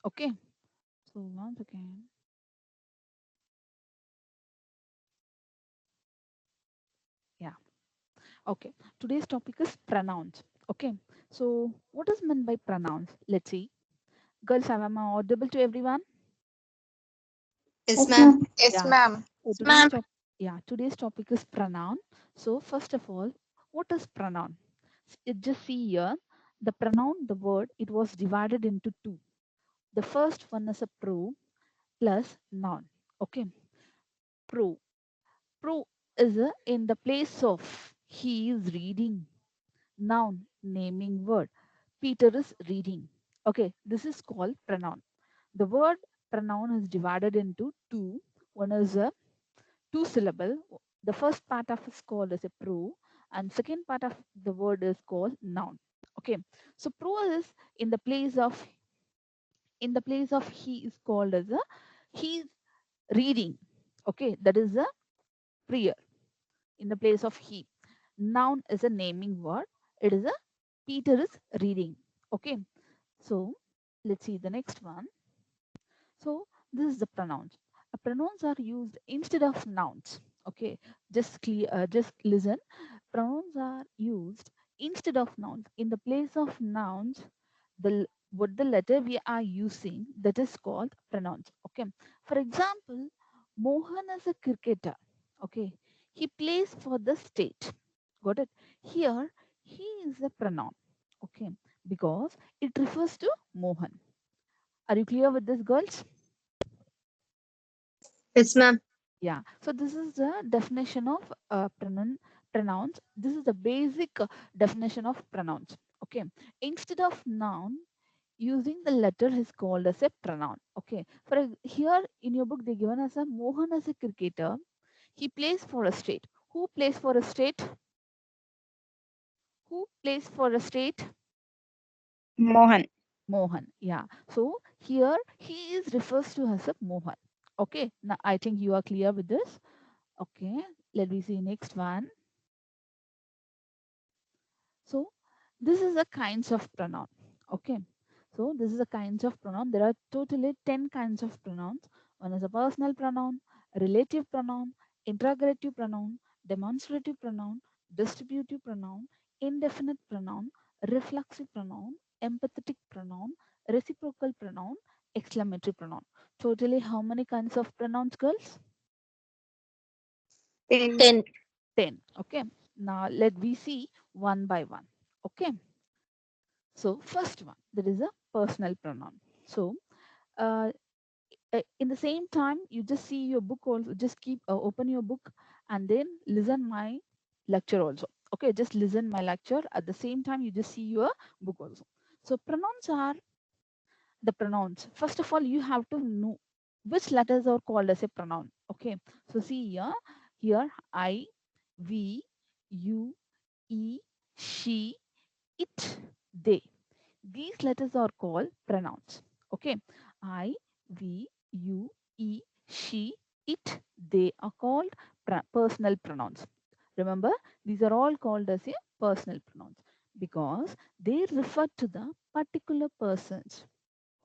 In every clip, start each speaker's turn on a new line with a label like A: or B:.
A: Okay. So once again, yeah. Okay. Today's topic is pronouns. Okay. So what is meant by pronouns? Let's see. Girls, am I audible to everyone?
B: Yes,
C: Yes,
B: ma'am.
C: ma'am.
D: Yes,
A: Yeah.
D: ma'am.
A: So today's topic is pronoun. So first of all, what is pronoun? Just see here the pronoun, the word, it was divided into two. The first one is a pro plus noun. Okay. Pro. Pro is in the place of he is reading. Noun, naming word. Peter is reading. Okay, this is called pronoun. The word pronoun is divided into two. One is a two syllable. The first part of is called as a pro, and second part of the word is called noun. Okay, so pro is in the place of he is called as a he's reading. Okay, that is a prayer in the place of he. Noun is a naming word. It is a Peter is reading. Okay, so let's see the next one. So this is the pronouns. Pronouns are used instead of nouns. Okay, just listen. Pronouns are used instead of nouns. In the place of nouns, what the letter we are using, that is called pronouns. Okay. For example, Mohan is a cricketer. Okay, he plays for the state. Got it? Here, he is a pronoun. Okay, because it refers to Mohan. Are you clear with this, girls?
B: Yes, ma'am.
A: Yeah. So this is the definition of pronouns. This is the basic definition of pronouns. Okay. Instead of noun, using the letter is called as a pronoun. Okay. Here in your book, they given us a Mohan as a cricketer. He plays for a state. Who plays for a state? Who plays for a state?
C: Mohan.
A: Mohan. Yeah. So here he is refers to as a Mohan. Okay. Now I think you are clear with this. Okay. Let me see next one. So this is the kinds of pronoun. Okay. So this is the kinds of pronoun. There are totally 10 kinds of pronouns. One is a personal pronoun, relative pronoun, interrogative pronoun, demonstrative pronoun, distributive pronoun, indefinite pronoun, reflexive pronoun, empathetic pronoun, reciprocal pronoun, exclamatory pronoun. Totally how many kinds of pronouns, girls?
C: 10.
B: 10.
A: 10. Okay. Now let we see one by one. Okay. So first one, there is a personal pronoun. So uh, in the same time, you just see your book also. Just keep open your book and then listen my lecture also. Okay, just listen my lecture at the same time. You just see your book also. So pronouns are the pronouns. First of all, you have to know which letters are called as a pronoun. Okay, so see here I, we, you, he, she, it, they. These letters are called pronouns. Okay. I, we, you, he, she, it, they are called personal pronouns. Remember, these are all called as a personal pronouns because they refer to the particular persons.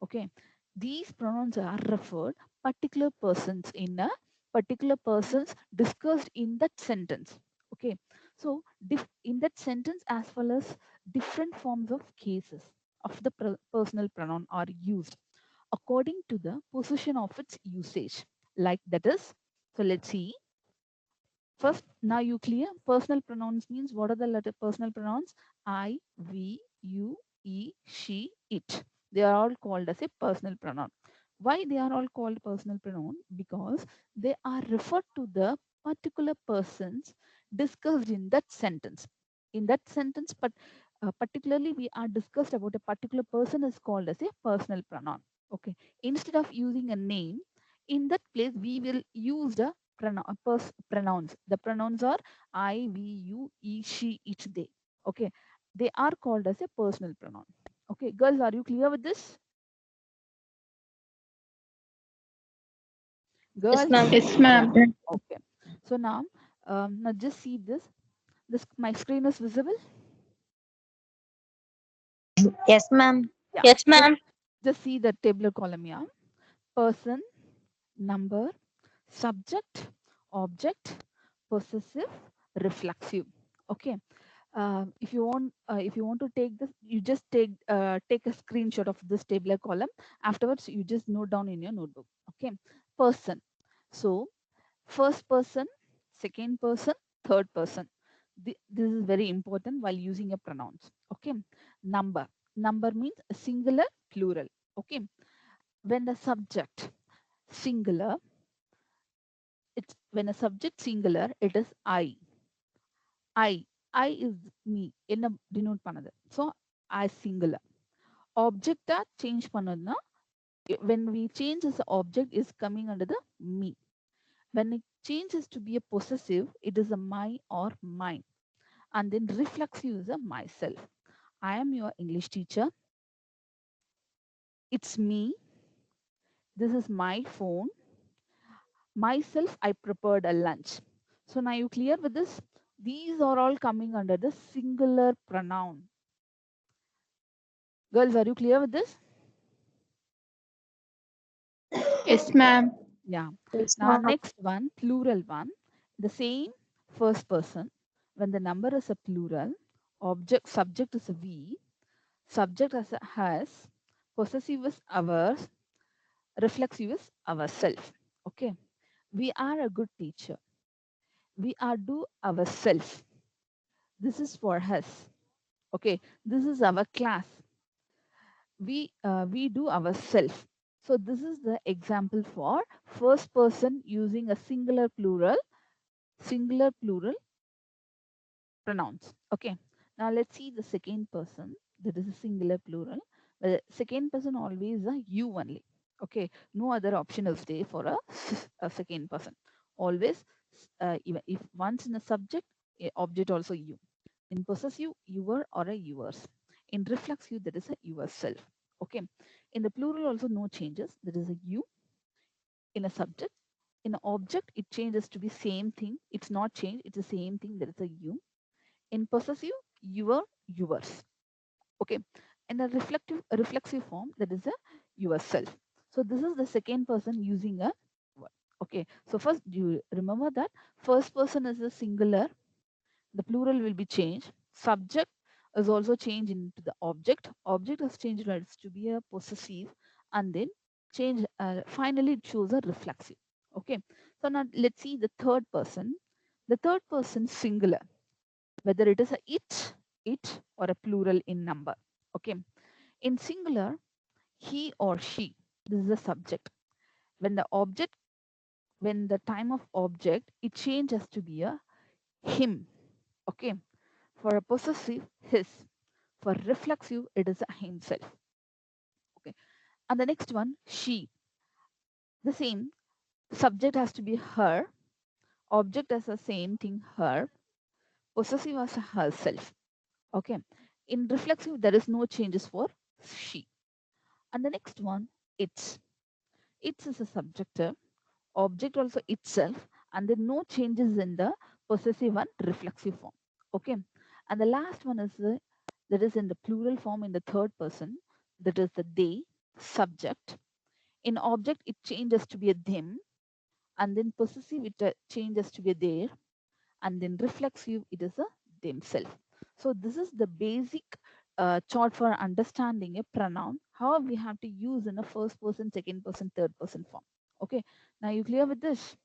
A: Okay. These pronouns are referred particular persons in a particular persons discussed in that sentence. Okay. So in that sentence as well as different forms of cases of the personal pronoun are used according to the position of its usage. Like that is, so let's see. First, now you clear personal pronouns means what are the letter personal pronouns? I, we, you, he, she, it. They are all called as a personal pronoun. Why they are all called personal pronoun? Because they are referred to the particular persons discussed in that sentence. In that sentence, but particularly we are discussed about a particular person is called as a personal pronoun. Okay. Instead of using a name, in that place we will use the pronouns. The pronouns are I, we, you, he, she, it, they. Okay. They are called as a personal pronoun. Okay. Girls, are you clear with this?
B: Yes,
A: Girls?
B: ma'am.
C: Yes,
A: Yeah.
C: ma'am.
A: Okay. So now just see this. My screen is visible.
C: Yes, ma'am.
A: Yeah.
B: Yes,
A: So
B: ma'am.
A: Just see the tabular column here. Person, number, subject, object, possessive, reflexive. Okay. If you want to take this, you just take a screenshot of this tabular column. Afterwards, you just note down in your notebook. Okay. Person. So first person, second person, third person. This is very important while using a pronouns. Okay. Number. Number means singular, plural. Okay. When the subject singular, it's when a subject singular, it is I. I. I is me. என்ன denote பண்ணது. So I singular. Object change பண்ணதுன்னா when we change this object is coming under the me. When it changes to be a possessive, it is a my or mine. And then reflexive is a myself. I am your English teacher. It's me. This is my phone. Myself, I prepared a lunch. So now you clear with this? These are all coming under the singular pronoun. Girls, are you clear with this?
C: Yes, ma'am.
A: Yeah.
B: Yes,
A: Now
B: ma'am.
A: next one, plural one. The same first person. When the number is a plural, object subject is a we, subject as a has, possessive is ours, reflexive is ourself. Okay. We are a good teacher. We are do ourself. This is for us. Okay. This is our class. We do ourself. So this is the example for first person using a singular plural pronouns. Okay. Now let's see the second person. That is a singular plural. The second person always a you only. Okay. No other option is there for a second person. Always, even if once in a subject, object also you. In possessive, your or a yours. In reflexive, that is a yourself. Okay. In the plural also no changes. That is a you. In a subject, in an object, it changes to be same thing. It's not changed. It's the same thing. That is a you. In possessive, your, yours. Okay. In a reflexive form, that is a yourself. So this is the second person using a word. Okay. So first, you remember that first person is a singular. The plural will be changed. Subject is also changed into the object. Object has changed rights to be a possessive, and then change. Finally, it shows a reflexive. Okay. So now let's see the third person. The third person singular, whether it is a it or a plural in number. Okay. In singular, he or she. This is the subject. When the object, when the time of object, it changes to be a him. Okay. For a possessive, his. For reflexive, it is a himself. Okay. And the next one, she. The same. Subject has to be her. Object as the same thing, her. Possessive as herself. Okay. In reflexive, there is no changes for she. And the next one, it's. It's is a subjective. Object also itself. And then no changes in the possessive and reflexive form. Okay. And the last one is that is in the plural form in the third person. That is the they, subject. In object, it changes to be a them. And then possessive, it changes to be a their. And then reflexive, it is a themselves. So this is the basic chart for understanding a pronoun, how we have to use in a first person, second person, third person form. Okay. Now you clear with this?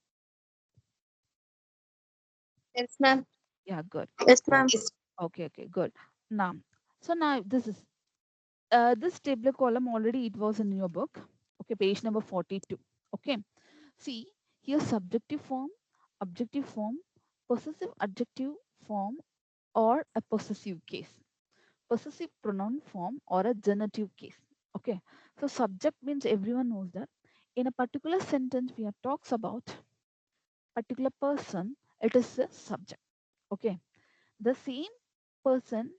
B: Yes, ma'am.
A: Yeah, good.
B: Yes, ma'am.
A: Okay, okay, good. Now, so now this is this table column already it was in your book. Okay, page number 42. Okay. See here subjective form, objective form, possessive adjective form, or a possessive case. Possessive pronoun form or a genitive case. Okay. So subject means everyone knows that. In a particular sentence, we are talks about particular person, it is a subject. Okay. The same person,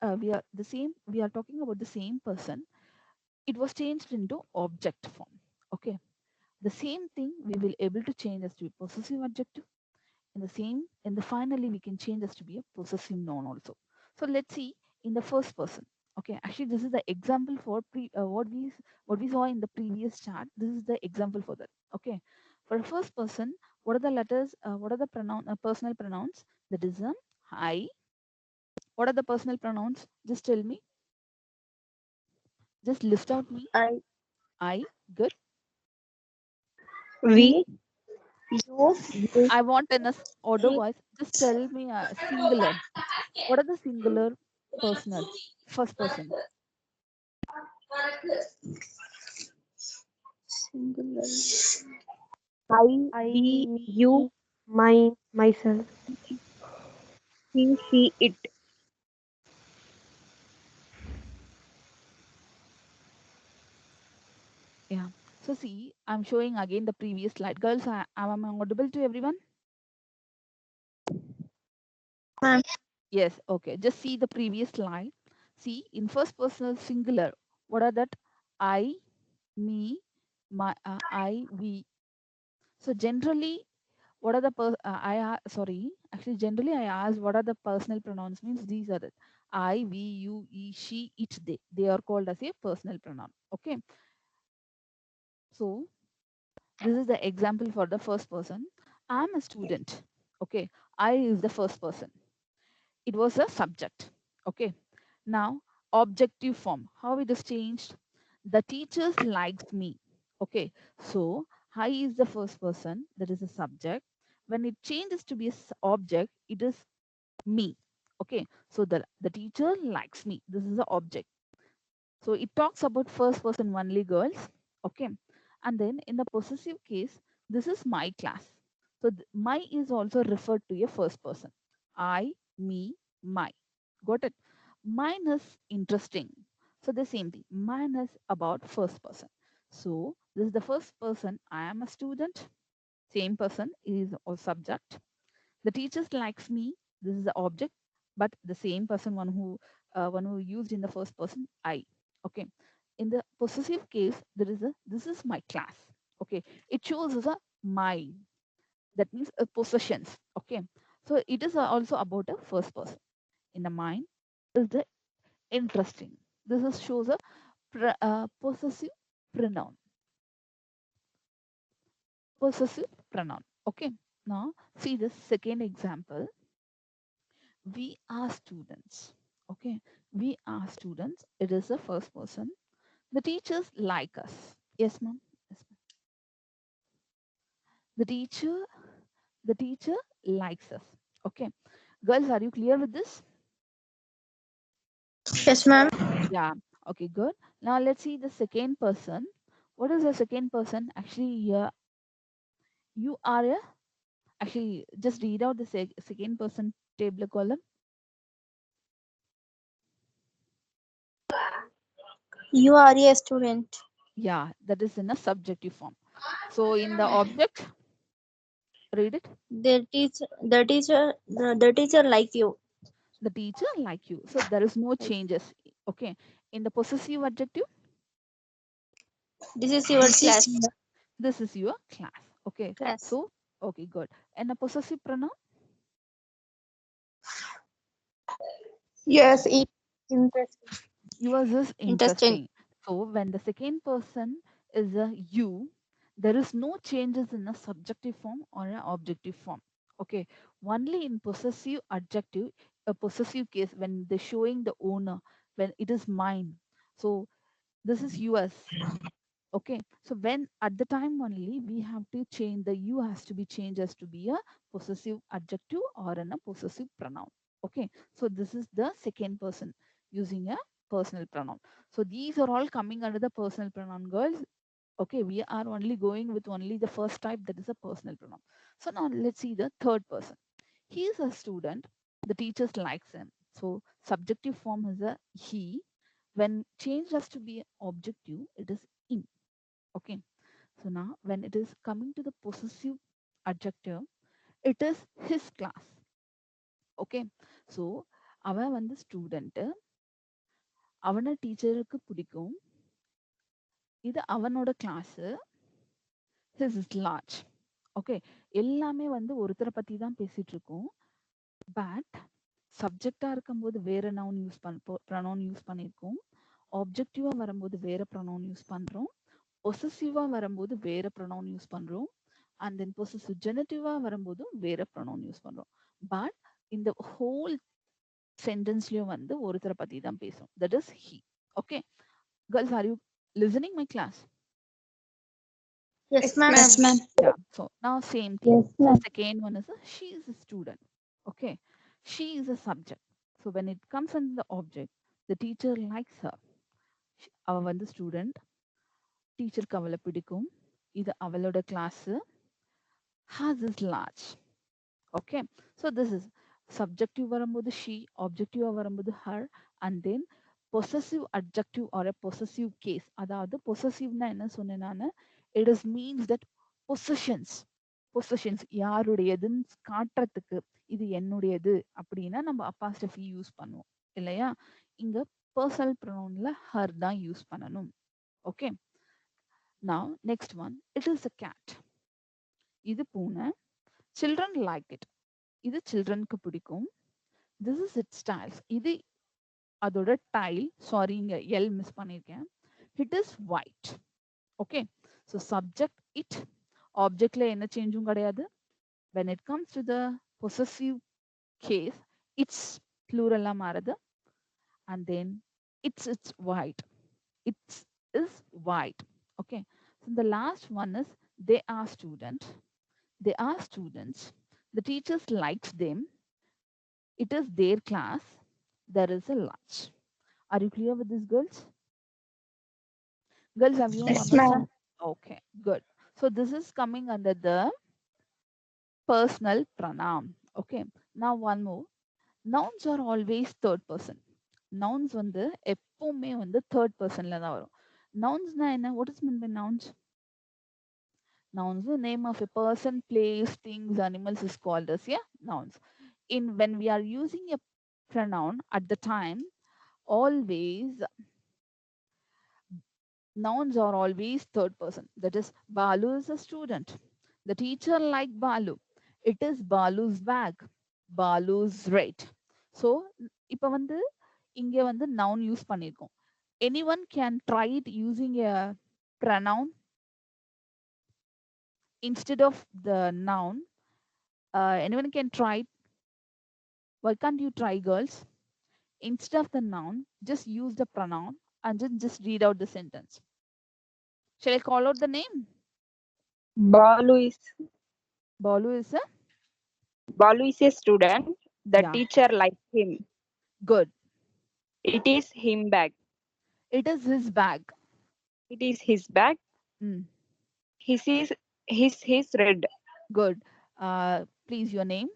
A: we are talking about the same person. It was changed into object form. Okay. The same thing we will able to change as to be possessive adjective. In the same, in the finally we can change as to be a possessive noun also. So let's see in the first person. Okay, actually this is the example for what we saw in the previous chart. This is the example for that. Okay, for first person, what are the letters? What are the personal pronouns? That is I. What are the personal pronouns? Just tell me. Just list out me.
C: I,
A: I. Good.
C: we, you, you,
A: I want in a order
C: she,
A: wise. Just tell me singular. What are the singular personal? First person.
C: singular. I, we, you, my, myself, he, she, it.
A: Yeah. So see, I'm showing again the previous slide. Girls, am I audible to everyone?
C: Ma'am.
A: Yes. Okay. Just see the previous slide. See, in first person singular, what are that? I, me, my, we. So generally, what are the sorry, actually generally I asked what are the personal pronouns, means these are the I, we, you, he, she, it, they are called as a personal pronoun. Okay, so this is the example for the first person. I'm a student. Okay, I is the first person. It was a subject. Okay, now objective form, how it is changed? The teachers likes me. Okay, so I is the first person, that is a subject. When it changes to be a object, it is me. Okay, so the teacher likes me, this is the object. So it talks about first person only, girls. Okay, and then in the possessive case, this is my class. So my is also referred to a first person. I, me, my. Got it? Mine is interesting. So the same thing. Mine is about first person. So this is the first person. I am a student. Same person is a subject. The teachers likes me. This is the object, but the same person, one who used in the first person, I. Okay. In the possessive case, there is a this is my class. Okay. It shows as a my. That means possessions. Okay. So it is also about a first person. In the mind is the interesting. This is shows a possessive pronoun. Possessive pronoun. Okay. Now see this second example. We are students. Okay, we are students. It is the first person. The teachers like us. Yes, ma'am. Yes, ma'am. The teacher, the teacher likes us. Okay, girls, are you clear with this?
C: Yes, ma'am.
A: Yeah. Okay, good. Now let's see the second person. What is the second person? Actually, here you are a. Actually, just read out the second person table column.
C: You are a student.
A: Yeah, that is in a subjective form. So in the object, read it.
C: The teacher like you.
A: The teacher like you, so there is no changes. Okay, in the possessive adjective,
C: This is your class.
A: this is your class. Okay,
C: Class.
A: so okay, good. And a possessive pronoun,
C: Yes, interesting.
A: yours is
C: Interesting.
A: interesting. So when the second person is a you, there is no changes in a subjective form or an objective form. Okay, only in possessive adjective, a possessive case, when they're showing the owner, when it is mine, so this is yours. Okay, so when at the time only we have to change, the you has to be changed as to be a possessive adjective or a possessive pronoun. Okay, so this is the second person using a personal pronoun. So these are all coming under the personal pronoun, girls. Okay, we are only going with only the first type, that is a personal pronoun. So now let's see the third person. He is a student, the teachers likes him. So subjective form is a he. When changed as to be objective, it is in. Okay, so now when it is coming to the possessive adjective, it is his class. Okay, so அவன் வந்து student, அவனை டீச்சருக்கு பிடிக்கும், இது அவனோட class, his is large. Okay, எல்லாமே வந்து ஒருத்தரை பத்தி தான் பேசிட்டு இருக்கோம். பட் சப்ஜெக்டா இருக்கும்போது வேற நவுன் யூஸ் ப்ரொனவுன் யூஸ் பண்ணியிருக்கோம். ஆப்ஜெக்டிவா வரும்போது வேற ப்ரொனவுன் யூஸ் பண்றோம். பொசசிவா வரும்போது வேற ப்ரொனவுன் யூஸ் பண்றோம். அண்ட் தென் பொசசிவ் ஜெனட்டிவா வரும்போதும் வேற ப்ரொனவுன் யூஸ் பண்றோம். பட் இந்த ஹோல் சென்டென்ஸ்லயும் வந்து ஒருத்தரை பத்தி தான் பேசும். That is he. Okay girls, are you listening my class?
C: Yes,
B: Yes,
C: ma'am.
B: ma'am.
D: Yes, ma'am.
A: Yeah. So now same thing.
C: Yes,
A: So
C: ma'am.
A: second one is she is a student. Okay. She is a subject. So when it comes in the object, the teacher likes her. அவ வந்து student, டீச்சருக்கு அவளை பிடிக்கும், இது அவளோட glass, hers is large. Okay, so this is subjective வரும்போது she, ஆப்ஜெக்டிவா வரும்போது her, and then possessive adjective or possessive case. அதாவது பொசசிவ்னா என்ன சொன்னேன் நான், it is means that possessions, possessions யாருடையதுன்னு காட்டுறதுக்கு, இது என்னுடையது அப்படின்னா நம்ம அப்பாஸ்டஃபி யூஸ் பண்ணுவோம் இல்லையா? இங்க பர்சனல் ப்ரொனவுன்ல ஹர் தான் யூஸ் பண்ணணும். Okay, now next one, it is a cat. இது பூனை, children like it. இது childrenக்கு பிடிக்கும். This is its styles. இது அதோட டைல், சாரி இங்க எல் மிஸ் பண்ணிருக்கேன். It is white. Okay, so subject it, objectல என்ன சேஞ்சும் கிடையாது. When it comes to the possessive case, it's plural மாறுது, and then it's white. It is white. Okay, so the last one is they are student. They are students. The teachers likes them. It is their class. There is a lunch. Are you clear with this, girls? Girls, have you
C: Yes,
A: understand?
C: ma'am.
A: Okay, good. So this is coming under the personal pronoun. Okay. Now one more. Nouns are always third person. Nouns வந்து எப்பவுமே வந்து third personல தான் வரும். Nounsனா என்ன? What is meant by nouns? Nouns, the name of a person, place, things, animals is called as nouns. In when we are using a pronoun at the time, always nouns are always third person. That is, Balu is a student. The teacher like Balu. It is Balu's bag. Balu's right. So இப்போ வந்து இங்க வந்து noun use பண்ணிருக்கோம். Anyone can try it using a pronoun instead of the noun. Anyone can try it. Why can't you try, girls? Instead of the noun, just use the pronoun and then just read out the sentence. Shall I call out the name?
D: Balu is
A: Balu is a
D: Balu is a student. The
A: yeah,
D: teacher likes him.
A: good.
D: It is him bag.
A: It is his bag.
D: It is his bag.
A: Mm,
D: His red.
A: good. Please, your name?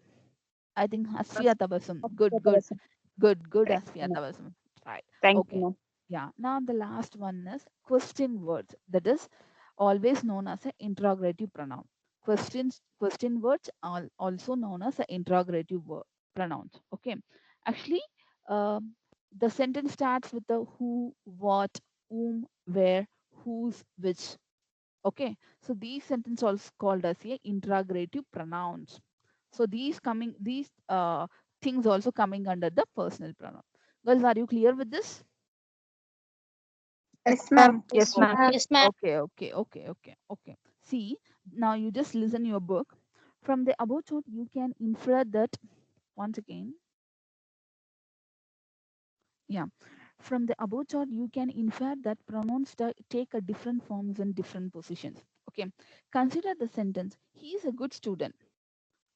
A: I think Asfiya Tabasum. Good, good, good, Asfiya Tabasum. Right.
D: Thank
A: Okay.
D: you, ma'am.
A: Yeah. Now the last one is question words. That is always known as an interrogative pronoun. Question words are also known as an interrogative pronouns. Okay. Actually, um, the sentence starts with the who, what, whom, where, whose, which. Okay, so these sentences also called as a interrogative pronouns. So these things also coming under the personal pronoun. Girls, are you clear with this?
C: Yes, ma'am.
D: Yes, ma'am.
C: Yes, ma'am.
A: Okay. See, now you just listen your book. From the above chart, you can infer that once again. Yeah. From the above chart, you can infer that pronouns take a different forms and different positions. Okay. Consider the sentence. He is a good student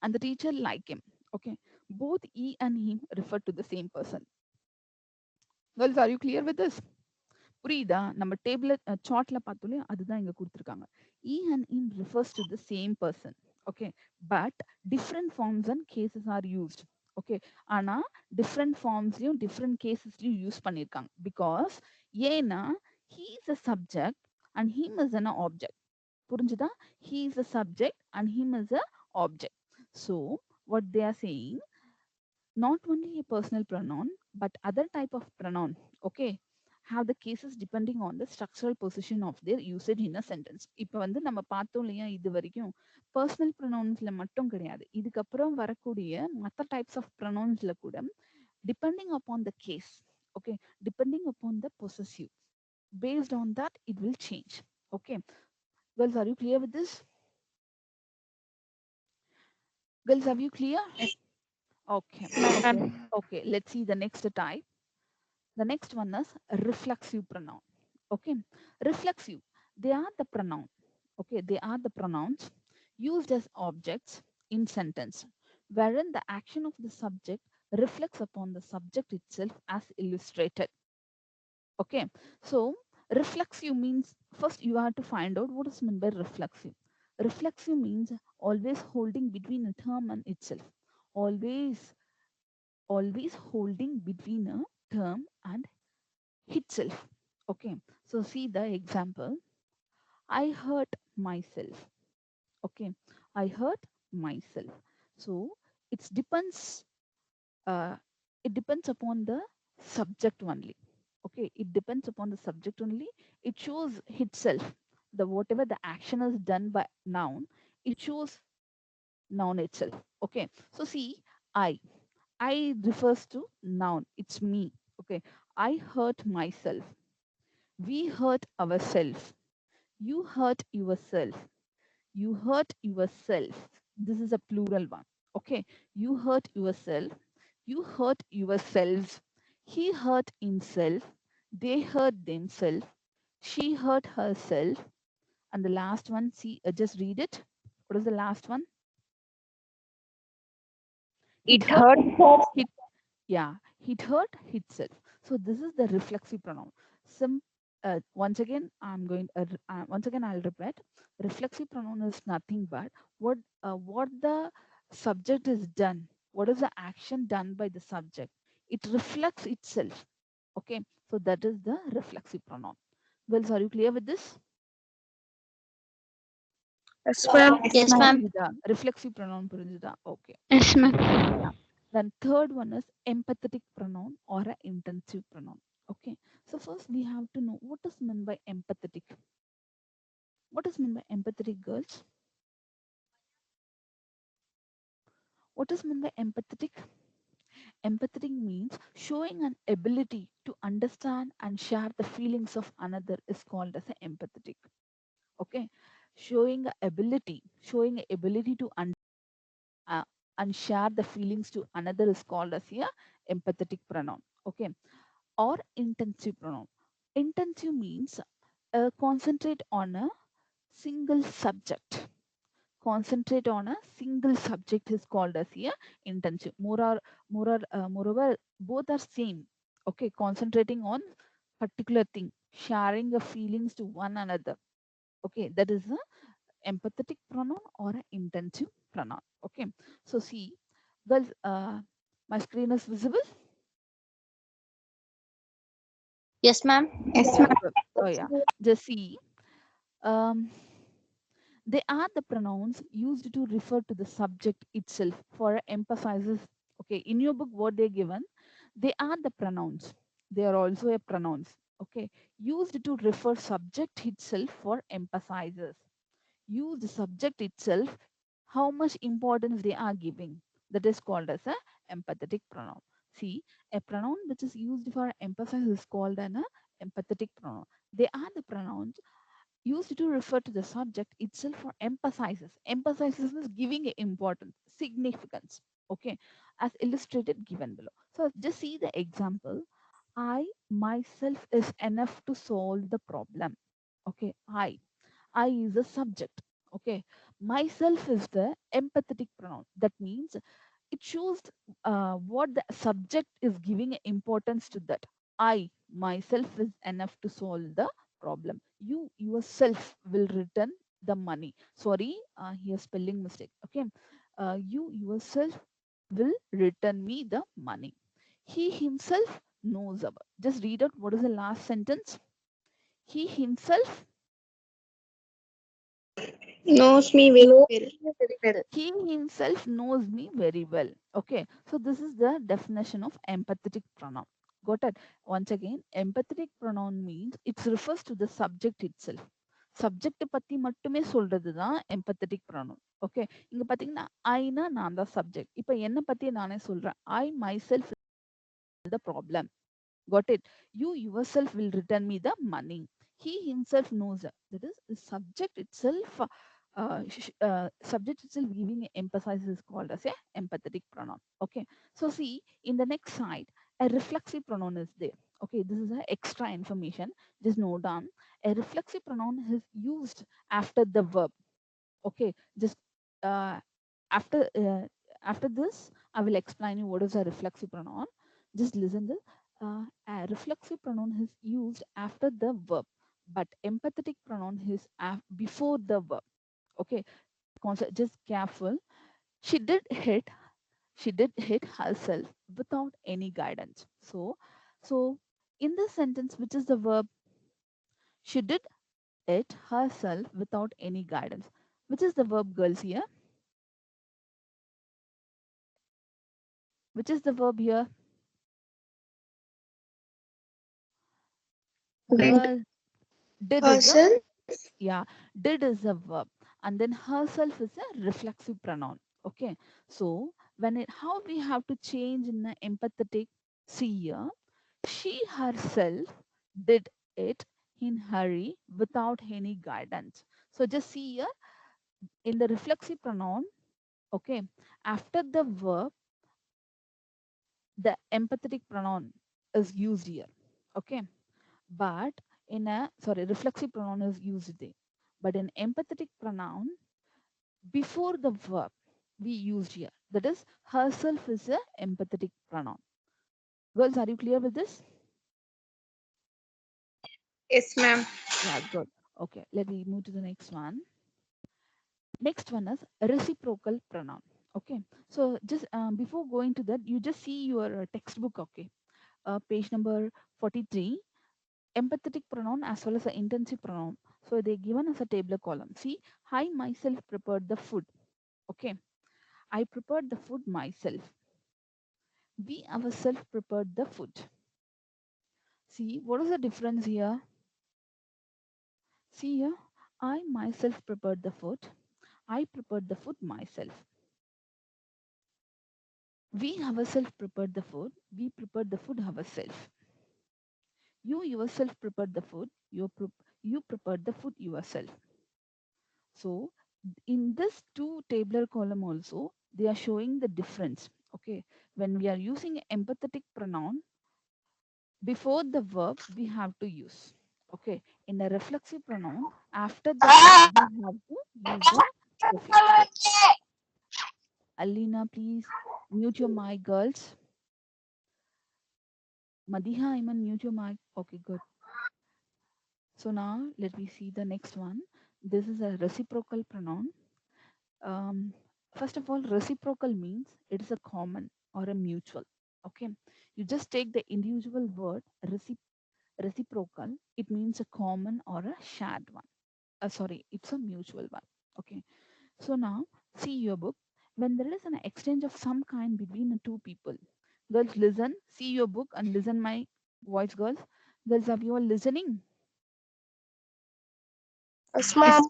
A: and the teacher like him. Okay. Both he and him refer to the same person. Girls, are you clear with this? புரியுதா? நம்ம table சார்ட்ல பார்த்தோம், அதுதான் இங்க கொடுத்துருக்காங்க. E and in refers to the same person. Okay, but different forms and cases are used. Okay, ஆனா different formsலயும் different casesலயும் use பண்ணிருக்காங்க. Because ஏன்னா he is a subject and him is an object. புரிஞ்சுதா? He is a subject and him is a object. So what they are saying, not only a personal pronoun but other type of pronoun, okay, have the cases depending on the structural position of their usage in a sentence. இப்போ வந்து நம்ம பார்த்தோம் இல்லையா, இது வரைக்கும் personal ப்ரொனவுன்ஸ்ல மட்டும் கிடையாது, இதுக்கப்புறம் வரக்கூடிய மற்ற டைப்ஸ் ஆஃப் ப்ரொனவுன்ஸ்ல கூட depending upon the case. Okay, depending upon the possessive. Based on that, it will change. Okay, girls, are you clear with this? Girls, are you clear?
B: Yes.
A: Okay,
C: Ma'am.
A: okay, okay. Let's see the next type. The next one is reflexive pronoun. Okay, reflexive. They are the pronoun. Okay, they are the pronouns used as objects in sentence, wherein the action of the subject reflects upon the subject itself as illustrated. Okay, so reflexive means first you have to find out what is meant by reflexive. Reflexive means always holding between a term and itself. Always, always holding between a term and itself. Okay, so see the example. I hurt myself. Okay, I hurt myself. So it depends. Uh, it depends upon the subject only. Okay, it depends upon the subject only. It shows itself. The whatever the action is done by noun, it shows noun itself. Okay, so see, I. I refers to noun. It's me. Okay, I hurt myself. We hurt ourselves. You hurt yourself. You hurt yourself. This is a plural one. Okay. You hurt yourself. You hurt yourselves. He hurt himself. They hurt themselves. She hurt herself. And the last one, see, just read it. What is the last one? It
D: It
A: hurt.
D: hurt.
A: It, yeah, it hurt itself. So this is the reflexive pronoun. Some once again I'll repeat. Reflexive pronoun is nothing but what the subject is done. What is the action done by the subject? It reflects itself. Okay, so that is the reflexive pronoun. Girls, are you clear with this?
C: Yes, ma'am. Yes, ma'am.
A: புரிஞ்சுதா? Reflexive pronoun புரிஞ்சுதா? Okay.
C: Yes, ma'am.
A: Yeah. Then third one is empathetic pronoun or an intensive pronoun. Okay. So first we have to know what is meant by empathetic. What is meant by empathetic, girls? What is meant by empathetic? Empathetic means showing an ability to understand and share the feelings of another is called as an empathetic. Okay. Showing a ability to uh, and share the feelings to another is called as a empathetic pronoun. Okay, or intensive pronoun. Intensive means concentrate on a single subject. Concentrate on a single subject is called as a intensive. Moreover, both are same. Okay, concentrating on particular thing, sharing the feelings to one another. Okay, that is a empathetic pronoun or an intensive pronoun. Okay, so see, girls, my screen is visible.
C: Yes, ma'am. Yes, ma'am.
A: Oh yeah, just see. Um, they are the pronouns used to refer to the subject itself for emphasizes. Okay, in your book, what they given, they are the pronouns. They are also a pronouns. Okay, used to refer subject itself for emphasizes. Use the subject itself, how much importance they are giving. That is called as a empathetic pronoun. See, a pronoun which is used for emphasis is called an empathetic pronoun. They are the pronouns used to refer to the subject itself for emphasizes. Emphasizes is giving a importance, significance. Okay, as illustrated given below. So just see the example. I myself is enough to solve the problem. Okay, I is a subject. Okay, myself is the empathetic pronoun. That means it shows what the subject is giving importance to that. I myself is enough to solve the problem. You yourself will return the money. Sorry, here spelling mistake. Okay, you yourself will return me the money. He himself knows about. Just read out what is the last sentence. He himself
C: Knows me very well.
A: he himself knows me very well. Okay, so this is the definition of empathetic pronoun. Got it? Once again, empathetic pronoun means it refers to the subject itself. Subject பத்தி மட்டுமே சொல்றது தான் empathetic pronoun. Okay, இங்க பாத்தீங்கன்னா ஐனா நான் தான் subject. இப்போ என்ன பத்தி நானே சொல்றேன். I my self the problem. Got it? You yourself will return me the money. He himself knows that. That is the subject itself. Subject itself giving emphasis is called as a empathetic pronoun. Okay. So see in the next slide, a reflexive pronoun is there. Okay, this is a extra information. Just note down. A reflexive pronoun is used after the verb. Okay, just uh, after after this, I will explain you what is a reflexive pronoun. Just listen this. A reflexive pronoun is used after the verb, but empathetic pronoun is before the verb. Okay, just careful. She did hit. She did hit herself without any guidance. So in this sentence, which is the verb? She did it herself without any guidance. Which is the verb, girls, here? Which is the verb here?
C: Did.
A: Girl, did is a,
C: Person.
A: yeah, did is a verb, and then herself is a reflexive pronoun. Okay, so how we have to change in the empathetic? See here, she herself did it in hurry without any guidance. So just see here in the reflexive pronoun. Okay, after the verb, the empathetic pronoun is used here. Okay, but in a reflexive pronoun is used there, but in empathetic pronoun before the verb we used here, that is herself is a empathetic pronoun. Girls, are you clear with this?
C: Yes, ma'am.
A: Yeah, good. Okay, let me move to the next one. Next one is reciprocal pronoun. Okay, so just before going to that, you just see your textbook. Okay, page number 43, empathetic pronoun as well as the intensive pronoun. So they given us a table column. See, I myself prepared the food. Okay, I prepared the food myself. We ourselves prepared the food. See, what is the difference here? See here, I myself prepared the food. I prepared the food myself. We ourselves prepared the food. We prepared the food ourselves. You yourself prepared the food. You prepared the food yourself. So in this two tabular column also, they are showing the difference. Okay, when we are using empathetic pronoun, before the verb we have to use. Okay, in a reflexive pronoun, after the verb we have to use the reflexive. Alina, please mute your mic, girls. Madiha, Iman, mute your mic. Okay, good. So now let me see the next one. This is a reciprocal pronoun. Um, First of all, reciprocal means it is a common or a mutual. Okay, you just take the individual word reciprocal, it means a common or a shared one. Sorry, it's a mutual one. Okay, so now see your book. When there is an exchange of some kind between the two people, girls, listen, see your book and listen my voice, girls. Girls, are you all listening?
C: Yes, ma'am.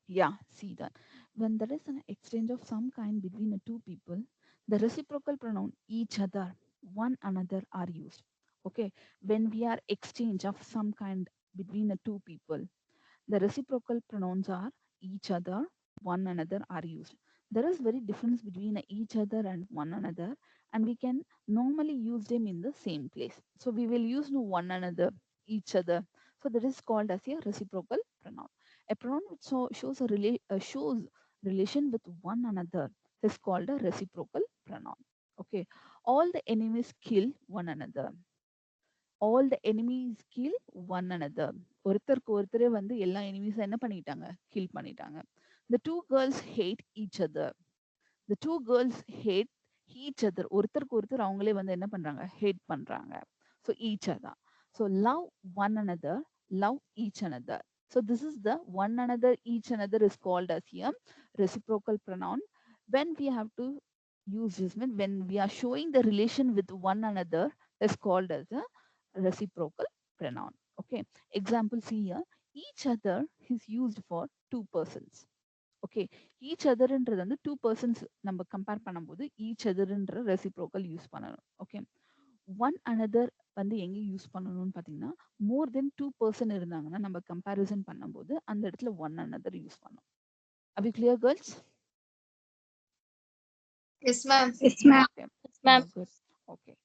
A: Yeah, see that. When there is an exchange of some kind between the two people, the reciprocal pronoun each other, one another are used. Okay, when we are exchange of some kind between the two people, the reciprocal pronouns are each other, one another are used. There is very difference between each other and one another, and we can normally use them in the same place. So we will use no one another, each other. So that is called as a reciprocal pronoun. A pronoun which shows relation with one another is called a reciprocal pronoun. Okay, all the enemies kill one another. All the enemies kill one another. ஒருத்தருக்கு ஒருத்தரே வந்து எல்லா enemies என்ன பண்ணிட்டாங்க, kill பண்ணிட்டாங்க. The two girls hate each other. The two girls hate each other. ஒருத்தருக்கு ஒருத்தர் அவங்களே வந்து என்ன பண்றாங்க, ஹேட் பண்றாங்க. So each other. So love one another, love each another. So this is the one another, each another is called as here reciprocal pronoun. When we have to use this, when we are showing the relation with one another, is called as a reciprocal pronoun. Okay, example see here, each other is used for two persons. Okay, each otherன்றது வந்து two persons நம்ம compare பண்ணும்போது each otherன்ற reciprocal use பண்ணணும். Okay, one another வந்து எங்கே use பண்ணணும்னு பார்த்தீங்கன்னா மோர் தென் 2 person இருந்தாங்கன்னா நம்ம கம்பேரிசன் பண்ணும்போது அந்த இடத்துல ஒன் அனதர் யூஸ் பண்ணணும். Are we clear, girls?
C: Yes, ma'am.
B: Yes, ma'am.
A: Okay.
B: Yes, ma'am.
A: Good. Okay.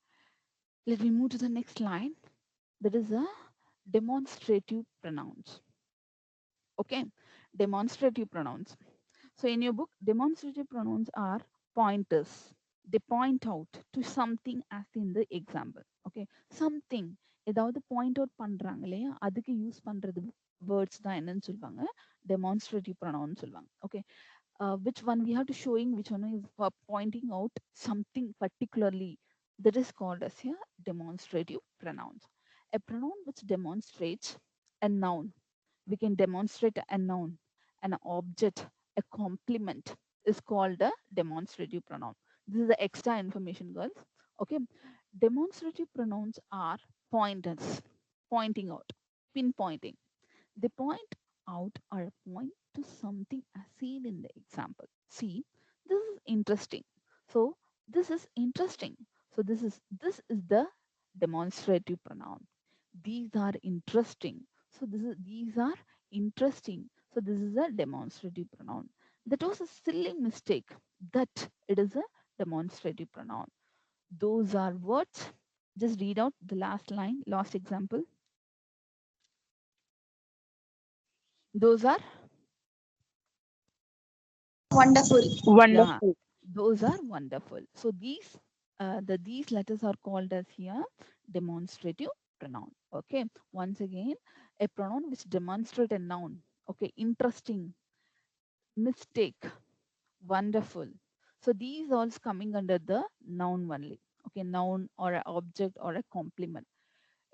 A: Let me move to the next line. That is a demonstrative pronouns. Okay. Demonstrative pronouns. So in your book, demonstrative pronouns are pointers. They point out to something as in the example. Okay. Something. ஏதாவது point out பண்றாங்க இல்லையா அதுக்கு use பண்றது words தான் என்னன்னு சொல்லுவாங்க demonstrative pronoun சொல்லுவாங்க. Okay, which one we have to showing which one is pointing out something particularly, that is called as a demonstrative pronouns. A pronoun which demonstrates a noun, we can demonstrate a noun, an object, a complement is called a demonstrative pronoun. This is the extra information, girls. Okay, demonstrative pronouns are pointers, pointing out, pinpointing. They point out or point to something as seen in the example. See, this is interesting. So this is interesting. So this is the demonstrative pronoun. These are interesting. So these are interesting. So this is a demonstrative pronoun. That was a silly mistake. That it is a demonstrative pronoun. Those are words. Just read out the last line, last example. Those are,
C: Wonderful.
A: yeah,
D: Wonderful.
A: those are wonderful. So these letters are called as here demonstrative pronoun. Okay. Once again, a pronoun which demonstrate a noun. Okay. Interesting, mistake, wonderful. So these all coming under the noun only. Okay. Noun or an object or a complement.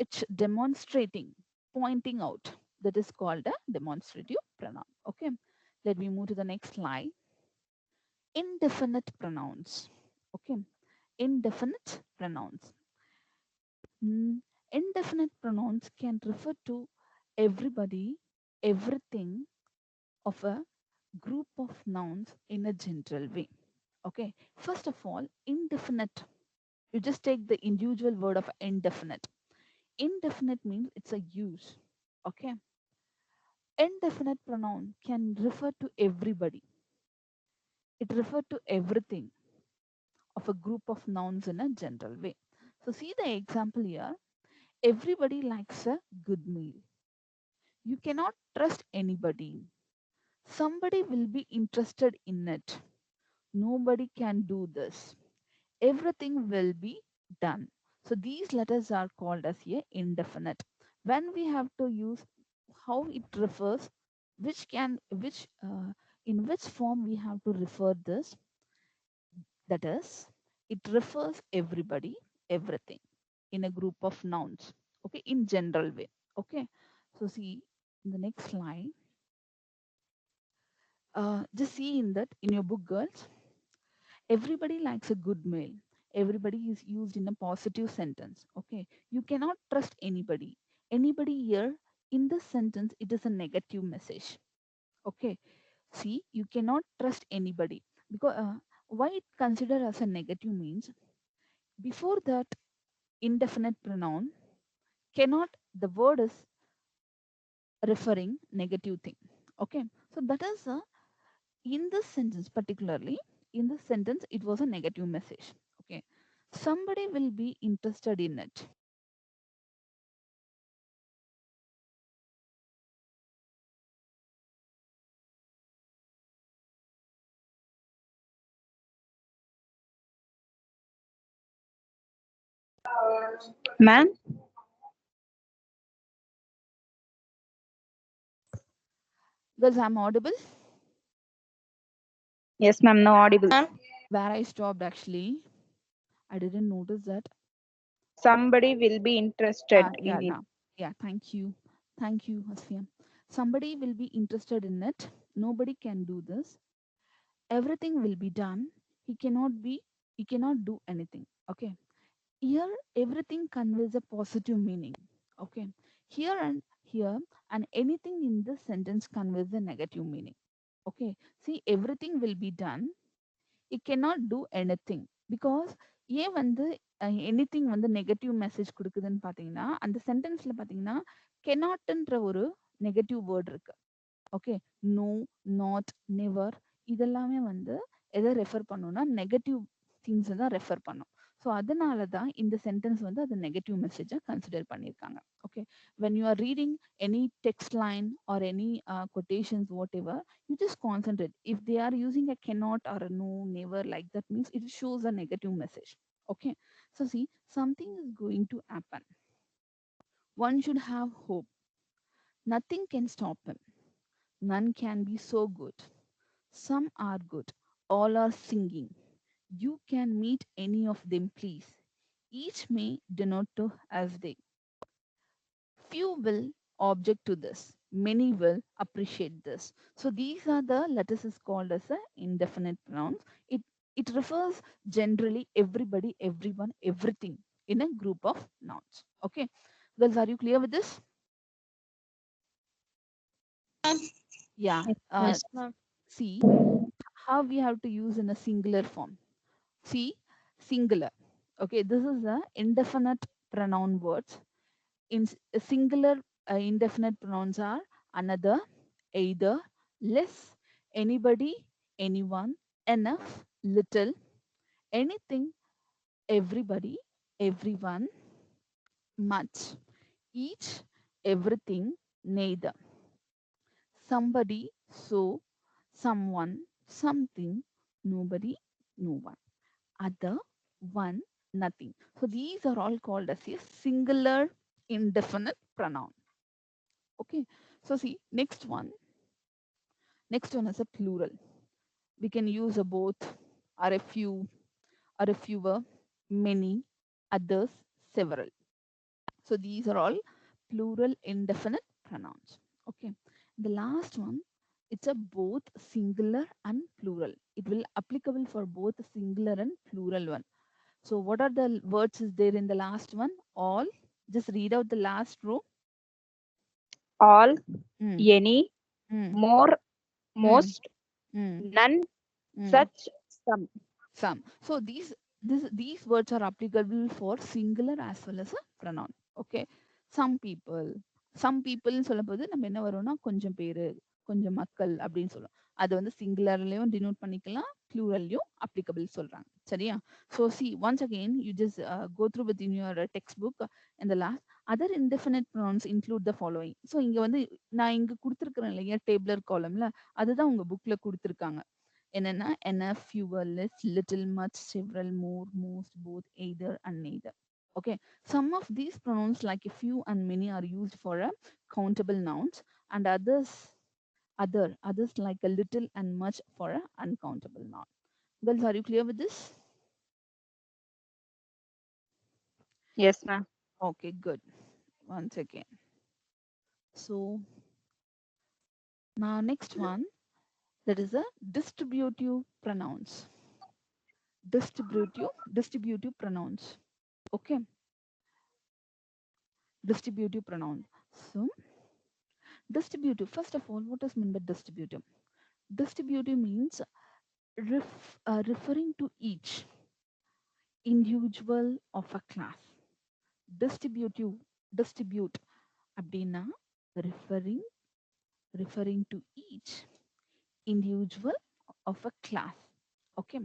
A: It's demonstrating, pointing out. That is called a demonstrative pronoun. Okay. Let me move to the next slide. Indefinite pronouns. Okay, indefinite pronouns. Indefinite pronouns can refer to everybody, everything of a group of nouns in a general way. Okay, first of all, indefinite. You just take the individual word of indefinite. Indefinite means it's a use. Okay, indefinite pronoun can refer to everybody. It refers to everything of a group of nouns in a general way. So see the example here. Everybody likes a good meal. You cannot trust anybody. Somebody will be interested in it. Nobody can do this. Everything will be done. So these letters are called as a indefinite. When we have to use how it refers, in which form we have to refer this, that is, it refers everybody, everything in a group of nouns. Okay, in general way. Okay, so see in the next slide. Just see in that in your book, girls. Everybody likes a good meal. Everybody is used in a positive sentence. Okay, you cannot trust anybody. Anybody here in this sentence, it is a negative message. Okay, see, you cannot trust anybody because why it considered as a negative means before that indefinite pronoun cannot, the word is referring negative thing. Okay, so that is in this sentence, particularly in this sentence, it was a negative message. Okay, somebody will be interested in it.
D: Ma'am?
A: Because I'm audible.
D: Yes, ma'am. No audible.
C: Ma'am.
A: Where I stopped actually, I didn't notice that.
D: Somebody will be interested
A: Yeah,
D: in it.
A: now, yeah, thank you, Asfian. Somebody will be interested in it. Nobody can do this. Everything will be done. He cannot be. He cannot do anything. Okay, here everything conveys a positive meaning. Okay, here and anything in this sentence conveys a negative meaning. Okay, see, everything will be done. He cannot do anything because ஏன் வந்து anything வந்து negative message குடுக்குதுன்னு பார்த்தீங்கன்னா, அந்த சென்டென்ஸ்ல பார்த்தீங்கன்னா, கெனாட்ன்ற ஒரு negative word இருக்கு. Okay. No, not, never இதெல்லாமே வந்து எத ரெஃபர் பண்ணும்னா, நெகட்டிவ் திங்ஸ தான் ரெஃபர் பண்ணும். ஸோ அதனால தான் இந்த சென்டென்ஸ் வந்து அது நெகட்டிவ் மெசேஜா கன்சிடர் பண்ணியிருக்காங்க. Okay. When you are reading any text line or any quotations whatever, you just concentrate. If they are using a cannot or a no, never like that means it shows a negative message. Okay. So see, something is going to happen. One should have hope. Nothing can stop him. None can be so good. Some are good. All are singing. You can meet any of them, please. Each may denote to as they. Few will object to this. Many will appreciate this. So these are the letters is called as a indefinite pronouns. It refers generally everybody, everyone, everything in a group of nouns. Okay. Girls, are you clear with this? Yeah.
D: Yes.
B: Yes, ma'am.
A: See how we have to use in a singular form. See, singular. Okay, this is a indefinite pronoun words. Singular indefinite pronouns are another, either, less, anybody, anyone, enough, little, anything, everybody, everyone, much, each, everything, neither, somebody, so, someone, something, nobody, no one, other, one, nothing. So these are all called as a singular indefinite pronoun. Okay. So see, next one is a plural. We can use a both or a few or a fewer, many, others, several. So these are all plural indefinite pronouns. Okay. The last one, it's a both singular and plural. It will applicable for both singular and plural one. So what are the words is there in the last one? All. Just read out the last row.
D: All,
A: Mm,
D: any,
A: mm,
D: more,
A: mm,
D: most,
A: mm,
D: none,
A: mm.
D: such, some.
A: Some. So these words are applicable for singular as well as a pronoun. Okay. Some people. Some people சொல்லும்போது நம்ம என்ன வரும்னா கொஞ்சம் பேரு கொஞ்சம் மக்கள் அப்படின்னு சொல்லுவோம். அது வந்து சிங்குலர்லயும் டினோட் பண்ணிக்கலாம், ப்ளூரல்லையும் applicable சொல்றாங்க. சரியா? So see, once again, you just go through within your textbook in the last other indefinite pronouns include the following. So இங்க வந்து நான் இங்க கொடுத்துருக்கிறேன் இல்லையா டேபிளர் காலம்ல, அதுதான் உங்க புக்ல கொடுத்துருக்காங்க. என்னன்னா enough, fewer, less, little, much, several, more, most, both, either and neither. Okay. Some of these pronouns like a few and many are used for a countable nouns, and others like a little and much for a uncountable noun. Girls, are you clear with this?
D: Yes, ma'am.
A: Okay, good. Once again. So now next one, that is a distributive pronouns. Distributive pronouns. Okay. Distributive pronoun. So distributive, first of all, what does mean by distributive? Distributive means referring to each individual of a class. Distributive, distribute அப்படின்னா referring referring to each individual of a class. Okay.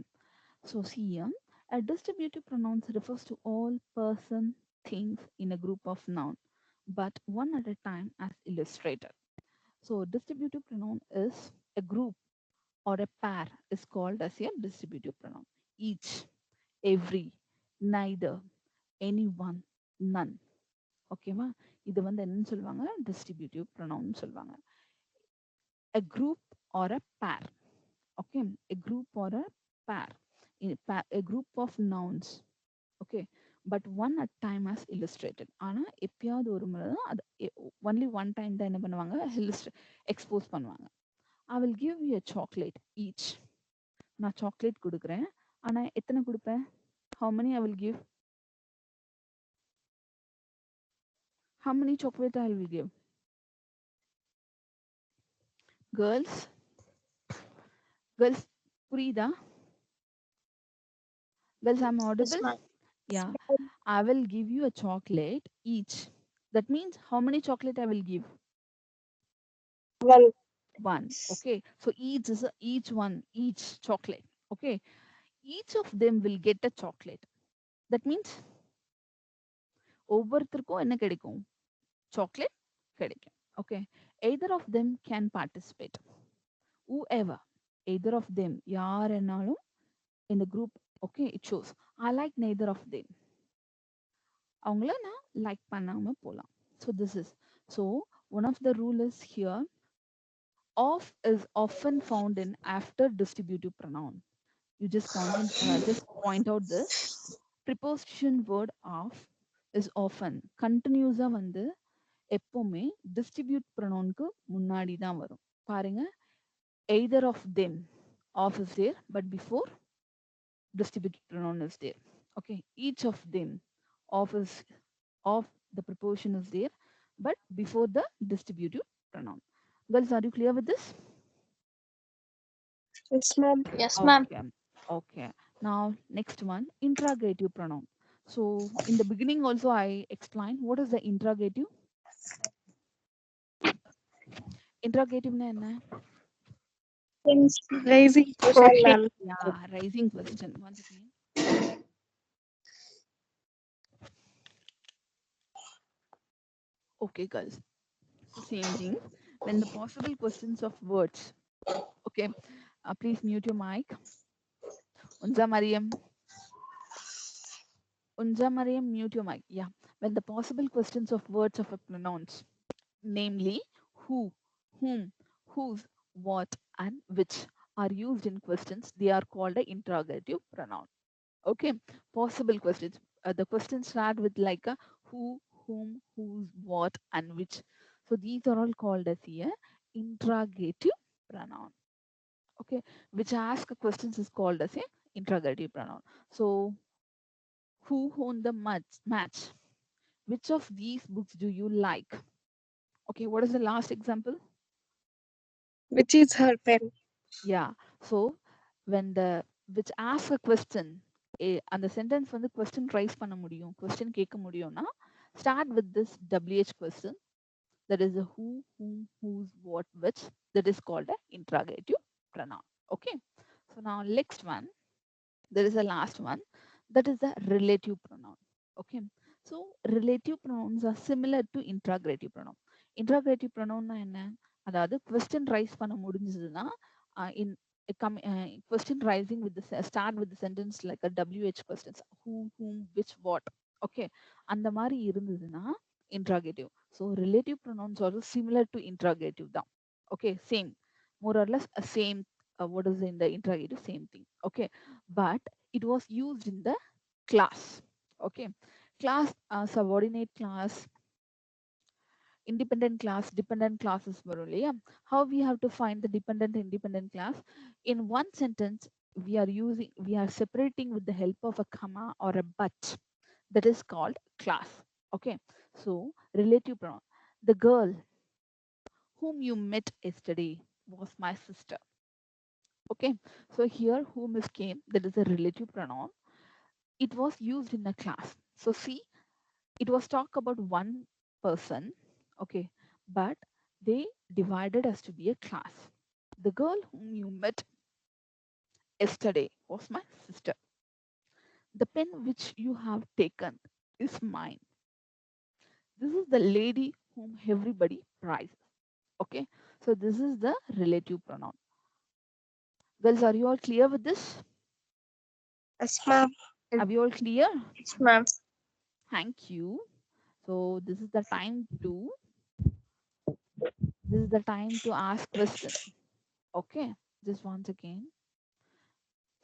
A: So see here, a distributive pronouns refers to all person, things in a group of noun, but one at a time as illustrated. So distributive pronoun is a group or a pair is called as a distributive pronoun. Each, every, neither, anyone, none. ஓகேவா? இது வந்து என்னன்னு சொல்லுவாங்க? Distributive pronoun சொல்லுவாங்க. A group or a pair. Okay, a group or a pair. A group of nouns. Okay, but one at time as illustrated. ஆனா எப்பயாவது ஒரு முறை தான் அது only one time தான் என்ன பண்ணுவாங்க? எக்ஸ்போஸ் பண்ணுவாங்க. I will give you a chocolate each. நான் சாக்லேட் கொடுக்குறேன். ஆனா எத்தனை கொடுப்பேன்? How many I will give? How many chocolate I will give? Girls, புரியுதா? Girls, I'm
C: Yes,
A: audible?
C: ma'am.
A: Yeah. I will give you a chocolate each. That means how many chocolate I will give?
B: One.
A: One. Okay. So each is each chocolate. Okay. Each of them will get a chocolate. That means ஒவ்வொருத்தருக்கும் என்ன கிடைக்கும்? Chocolate கிடைக்கும். Okay. Either of them can participate. Whoever. Either of them. யாரென்னாலும் in the group. Okay. It shows. I like neither of them. அவங்கள நான் like பண்ணாம போலாம். So this is. So one of the rule is here. Of is often found in after distributive pronoun. You just point out this. Preposition word of is often continuous-ஆ வந்து எப்பவுமே distribute pronoun-க்கு முன்னாடி தான் வரும். பாருங்க, either of them of is there, but before distributive pronoun is there. Okay, each of them of the preposition is there, but before the distributive pronoun. Girls, are you clear with this?
B: Yes, ma'am.
C: Yes, ma'am.
A: Okay. Okay. Now, next one, interrogative pronoun. So, in the beginning also I explained what is the interrogative. Interrogative na enna?
B: Raising question,
D: Question.
B: ma'am.
A: Yeah, raising question. Once again. Okay, guys. So, same thing. When the possible questions of words. Okay. Please mute your mic. Unza Mariam. Unza Mariam, mute your mic. Yeah. When the possible questions of words of a pronouns, namely who, whom, whose, what, and which are used in questions, they are called a interrogative pronoun. Okay, possible questions. The questions start with like a who, whom, whose, what, and which. So these are all called as a interrogative pronoun. Okay, which ask questions is called as a interrogative pronoun. So who won the match? Which of these books do you like? Okay, what is the last example?
B: Which is her pen?
A: Yeah. So when the which ask a question, அந்த sentence வந்து question rice பண்ண முடியும், question கேட்க முடியும்னா start with this WH question, that is the who, whom, whose, what, which, that is called a interrogative pronoun. Okay. So now next one, there is a last one, that is the relative pronoun. Okay. So relative pronouns are similar to interrogative pronoun. Interrogative pronoun என்ன, அதாவது question rice பண்ண முடிஞ்சதுன்னா in question rising with the start with the sentence like a WH questions, who, whom, which, what. Okay, அந்த மாதிரி இருந்ததுன்னா interrogative. So relative pronouns are similar to interrogative தான். Okay, same, more or less a same. What is in the interrogative? Same thing. Okay, but it was used in the class. Okay, class, subordinate class, independent class, dependent classes வரும் இல்லையா? How we have to find the dependent independent class? In one sentence we are separating with the help of a comma or a but, that is called class. Okay, so relative pronoun, the girl whom you met yesterday was my sister. Okay, so here whom is came, that is a relative pronoun. It was used in a class. So see, it was talk about one person. Okay, but they divided us to be a class. The girl whom you met yesterday was my sister. The pen which you have taken is mine. This is the lady whom everybody prizes. Okay, so this is the relative pronoun. Girls, are you all clear with this?
B: Yes, ma'am.
A: Are you all clear?
C: Yes, ma'am.
A: Thank you. So this is the time to ask question. Okay, just once again,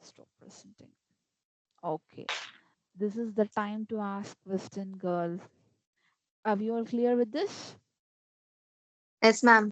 A: stop presenting. Okay, this is the time to ask question, girls. Are you all clear with this?
C: Yes, ma'am.